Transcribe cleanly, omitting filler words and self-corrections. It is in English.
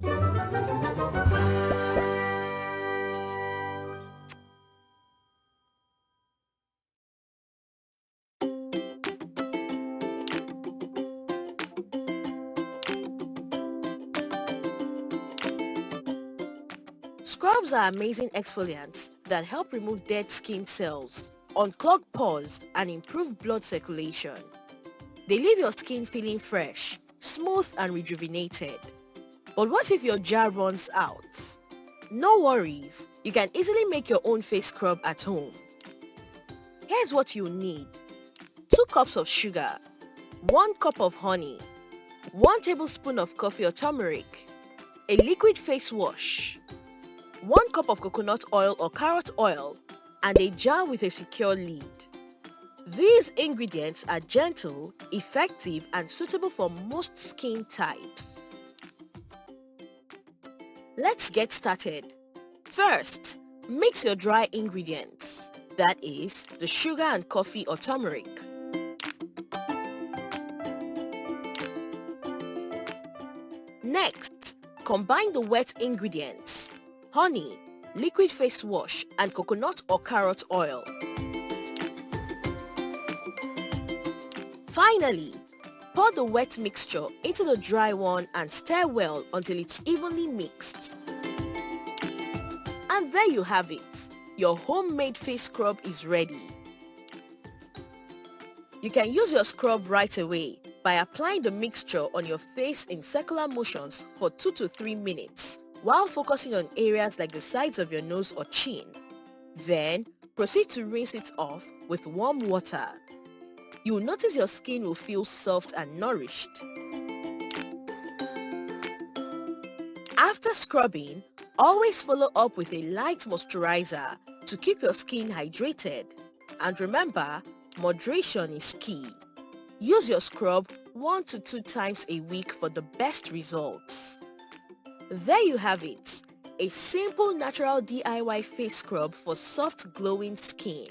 Scrubs are amazing exfoliants that help remove dead skin cells, unclog pores, and improve blood circulation. They leave your skin feeling fresh, smooth, and rejuvenated. But what if your jar runs out? No worries, you can easily make your own face scrub at home. Here's what you need: 2 cups of sugar, 1 cup of honey, 1 tablespoon of coffee or turmeric, a liquid face wash, 1 cup of coconut oil or carrot oil, and a jar with a secure lid. These ingredients are gentle, effective, and suitable for most skin types. Let's get started. First, mix your dry ingredients, that is, the sugar and coffee or turmeric. Next, combine the wet ingredients: honey, liquid face wash, and coconut or carrot oil. Finally, pour the wet mixture into the dry one and stir well until it's evenly mixed. And there you have it. Your homemade face scrub is ready. You can use your scrub right away by applying the mixture on your face in circular motions for 2 to 3 minutes while focusing on areas like the sides of your nose or chin. Then, proceed to rinse it off with warm water. You'll notice your skin will feel soft and nourished. After scrubbing, always follow up with a light moisturizer to keep your skin hydrated. And remember, moderation is key. Use your scrub 1 to 2 times a week for the best results. There you have it, a simple natural DIY face scrub for soft glowing skin.